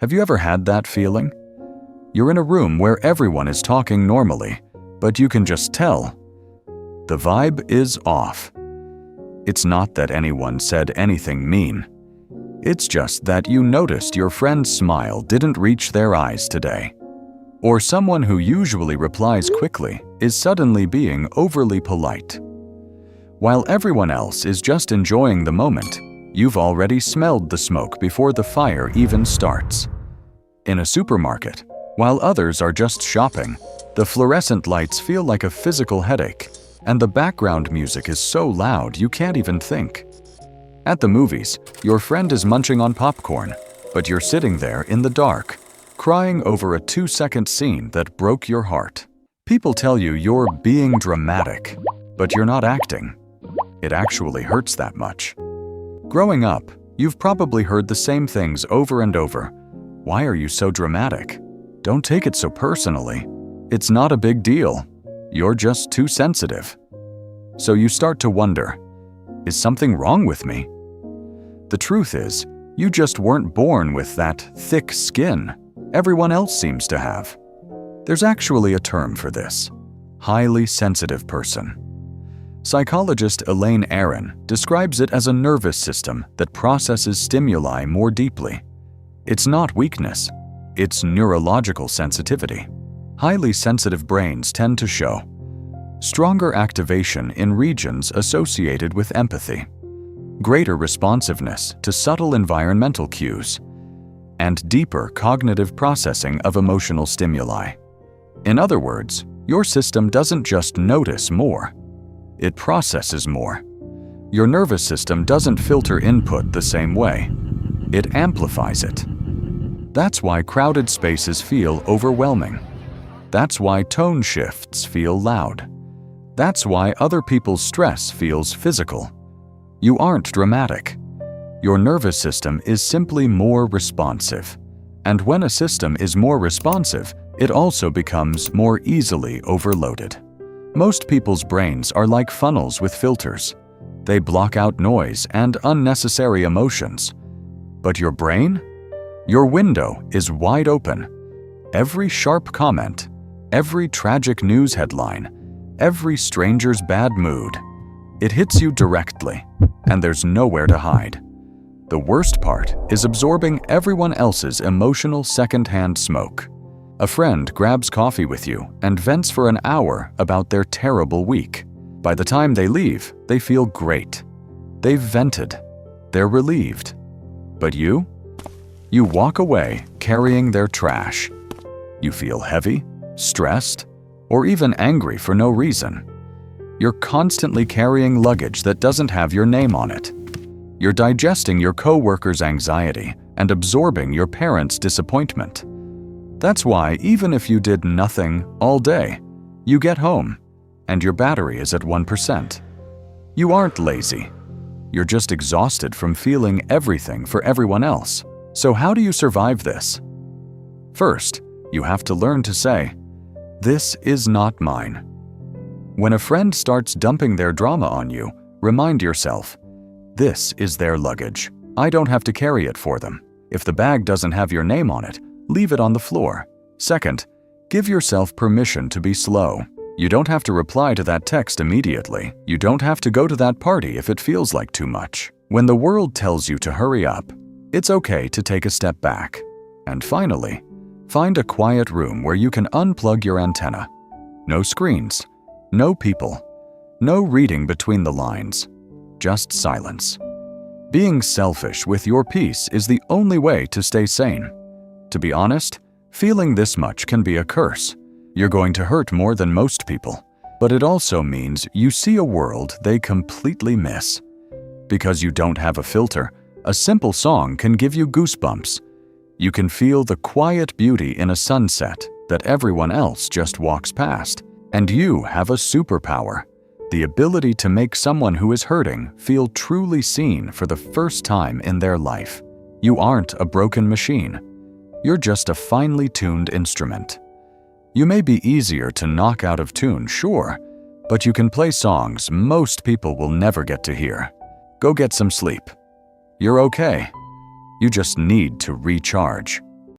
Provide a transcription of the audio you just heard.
Have you ever had that feeling? You're in a room where everyone is talking normally, but you can just tell. The vibe is off. It's not that anyone said anything mean. It's just that you noticed your friend's smile didn't reach their eyes today. Or someone who usually replies quickly is suddenly being overly polite. While everyone else is just enjoying the moment, you've already smelled the smoke before the fire even starts. In a supermarket, while others are just shopping, the fluorescent lights feel like a physical headache, and the background music is so loud you can't even think. At the movies, your friend is munching on popcorn, but you're sitting there in the dark, crying over a 2-second scene that broke your heart. People tell you you're being dramatic, but you're not acting. It actually hurts that much. Growing up, you've probably heard the same things over and over. Why are you so dramatic? Don't take it so personally. It's not a big deal. You're just too sensitive. So you start to wonder, is something wrong with me? The truth is, you just weren't born with that thick skin everyone else seems to have. There's actually a term for this: highly sensitive person. Psychologist Elaine Aron describes it as a nervous system that processes stimuli more deeply. It's not weakness, it's neurological sensitivity. Highly sensitive brains tend to show stronger activation in regions associated with empathy, greater responsiveness to subtle environmental cues, and deeper cognitive processing of emotional stimuli. In other words, your system doesn't just notice more, it processes more. Your nervous system doesn't filter input the same way. It amplifies it. That's why crowded spaces feel overwhelming. That's why tone shifts feel loud. That's why other people's stress feels physical. You aren't dramatic. Your nervous system is simply more responsive. And when a system is more responsive, it also becomes more easily overloaded. Most people's brains are like funnels with filters. They block out noise and unnecessary emotions. But your brain? Your window is wide open. Every sharp comment, every tragic news headline, every stranger's bad mood, it hits you directly, and there's nowhere to hide. The worst part is absorbing everyone else's emotional secondhand smoke. A friend grabs coffee with you and vents for an hour about their terrible week. By the time they leave, they feel great. They've vented. They're relieved. But you? You walk away carrying their trash. You feel heavy, stressed, or even angry for no reason. You're constantly carrying luggage that doesn't have your name on it. You're digesting your coworker's anxiety and absorbing your parents' disappointment. That's why even if you did nothing all day, you get home and your battery is at 1%. You aren't lazy. You're just exhausted from feeling everything for everyone else. So how do you survive this? First, you have to learn to say, "This is not mine." When a friend starts dumping their drama on you, remind yourself, this is their luggage. I don't have to carry it for them. If the bag doesn't have your name on it, leave it on the floor. Second, give yourself permission to be slow. You don't have to reply to that text immediately. You don't have to go to that party if it feels like too much. When the world tells you to hurry up, it's okay to take a step back. And finally, find a quiet room where you can unplug your antenna. No screens, no people, no reading between the lines, just silence. Being selfish with your peace is the only way to stay sane. To be honest, feeling this much can be a curse. You're going to hurt more than most people, but it also means you see a world they completely miss. Because you don't have a filter, a simple song can give you goosebumps. You can feel the quiet beauty in a sunset that everyone else just walks past. And you have a superpower, the ability to make someone who is hurting feel truly seen for the first time in their life. You aren't a broken machine. You're just a finely tuned instrument. You may be easier to knock out of tune, sure, but you can play songs most people will never get to hear. Go get some sleep. You're okay. You just need to recharge.